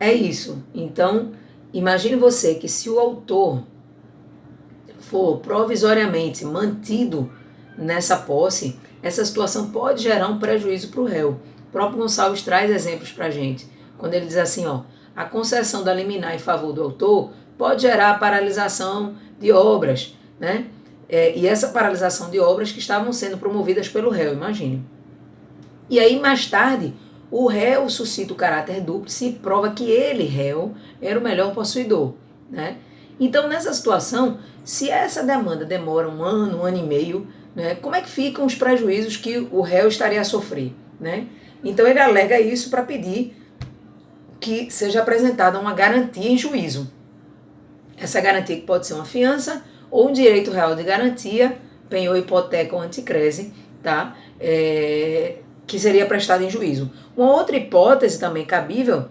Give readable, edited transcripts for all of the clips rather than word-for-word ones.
é isso. Então, imagine você que se o autor for provisoriamente mantido nessa posse, essa situação pode gerar um prejuízo para o réu. O próprio Gonçalves traz exemplos para a gente, quando ele diz assim, ó, a concessão da liminar em favor do autor pode gerar a paralisação de obras, né? E essa paralisação de obras que estavam sendo promovidas pelo réu, imagine. E aí, mais tarde, o réu suscita o caráter dúplice e prova que ele, réu, era o melhor possuidor, né? Então, nessa situação, se essa demanda demora um ano e meio, né, como é que ficam os prejuízos que o réu estaria a sofrer, né? Então, ele alega isso para pedir que seja apresentada uma garantia em juízo. Essa garantia que pode ser uma fiança ou um direito real de garantia, penhor, hipoteca ou anticrese, tá? Que seria prestado em juízo. Uma outra hipótese também cabível,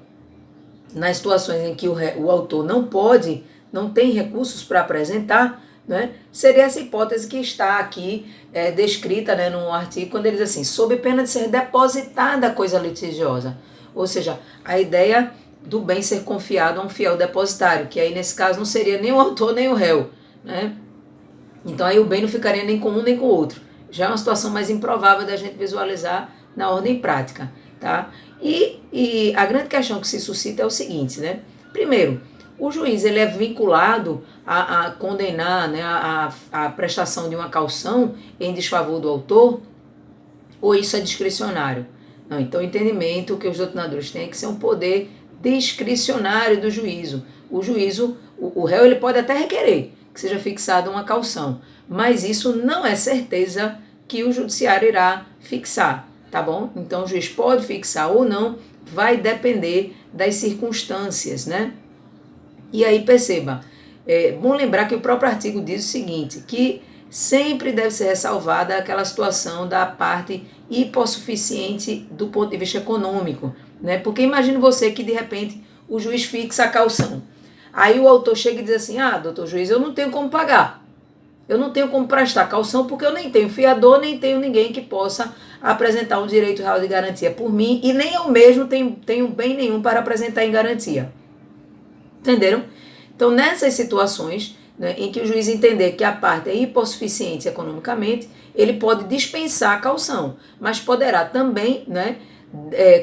nas situações em que o autor não tem recursos para apresentar, né, seria essa hipótese que está aqui descrita, né, no artigo, quando ele diz assim, sob pena de ser depositada a coisa litigiosa. Ou seja, a ideia do bem ser confiado a um fiel depositário, que aí nesse caso não seria nem o autor nem o réu, né? Então aí o bem não ficaria nem com um nem com o outro. Já é uma situação mais improvável da gente visualizar na ordem prática, tá? E a grande questão que se suscita é o seguinte, né? Primeiro, o juiz ele é vinculado a condenar, né, a prestação de uma caução em desfavor do autor, ou isso é discricionário? Não, então o entendimento que os doutrinadores têm é que ser um poder discricionário do juízo. O réu ele pode até requerer que seja fixada uma caução, mas isso não é certeza que o judiciário irá fixar, tá bom? Então o juiz pode fixar ou não, vai depender das circunstâncias, né? E aí perceba, é bom lembrar que o próprio artigo diz o seguinte, que sempre deve ser ressalvada aquela situação da parte hipossuficiente do ponto de vista econômico, né? Porque imagine você que de repente o juiz fixa a caução. Aí o autor chega e diz assim, doutor juiz, eu não tenho como pagar. Eu não tenho como prestar caução porque eu nem tenho fiador, nem tenho ninguém que possa apresentar um direito real de garantia por mim e nem eu mesmo tenho bem nenhum para apresentar em garantia. Entenderam? Então, nessas situações, né, em que o juiz entender que a parte é hipossuficiente economicamente, ele pode dispensar a caução, mas poderá também, né,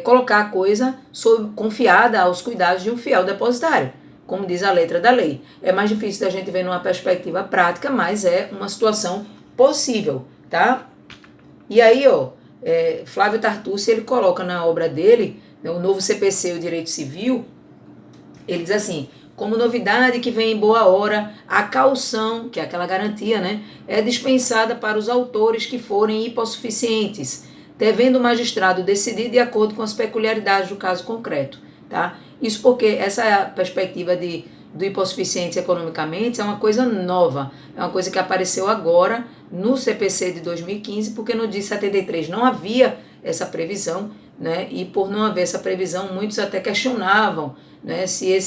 colocar a coisa confiada aos cuidados de um fiel depositário, como diz a letra da lei. É mais difícil da gente ver numa perspectiva prática, mas é uma situação possível, tá? E aí, Flávio Tartucci, ele coloca na obra dele, né, o novo CPC, o Direito Civil, ele diz assim, como novidade que vem em boa hora, a caução, que é aquela garantia, né, é dispensada para os autores que forem hipossuficientes, devendo o magistrado decidir de acordo com as peculiaridades do caso concreto, tá? Isso porque essa perspectiva do hipossuficiente economicamente é uma coisa nova, é uma coisa que apareceu agora no CPC de 2015, porque no DIN 73 não havia essa previsão, né? E por não haver essa previsão, muitos até questionavam, né, se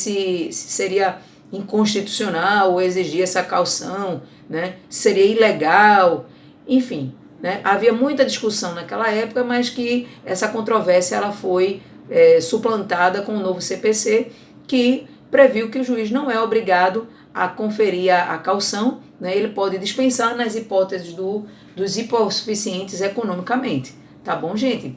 seria inconstitucional ou exigir essa caução, né, seria ilegal, enfim, né, havia muita discussão naquela época, mas que essa controvérsia ela foi suplantada com o novo CPC, que previu que o juiz não é obrigado a conferir a caução, né, ele pode dispensar nas hipóteses dos hipossuficientes economicamente, tá bom, gente?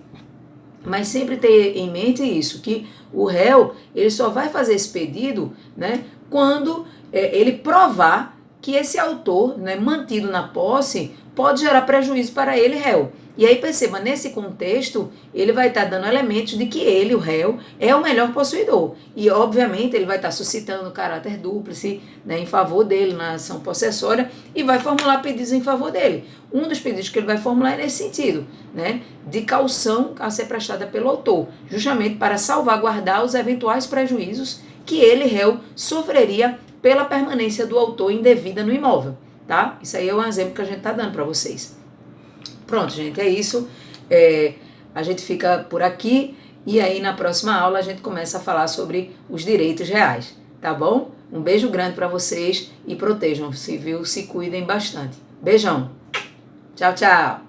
Mas sempre ter em mente isso, que o réu ele só vai fazer esse pedido, né, quando ele provar que esse autor, né, mantido na posse pode gerar prejuízo para ele, réu. E aí perceba, nesse contexto, ele vai estar dando elementos de que ele, o réu, é o melhor possuidor. E, obviamente, ele vai estar suscitando o caráter dúplice, né, em favor dele na ação possessória e vai formular pedidos em favor dele. Um dos pedidos que ele vai formular é nesse sentido, né, de caução a ser prestada pelo autor, justamente para salvaguardar os eventuais prejuízos que ele, réu, sofreria pela permanência do autor indevida no imóvel, tá? Isso aí é um exemplo que a gente está dando para vocês. Pronto, gente, é isso. A gente fica por aqui e aí na próxima aula a gente começa a falar sobre os direitos reais, tá bom? Um beijo grande para vocês e protejam-se, viu? Se cuidem bastante. Beijão. Tchau, tchau.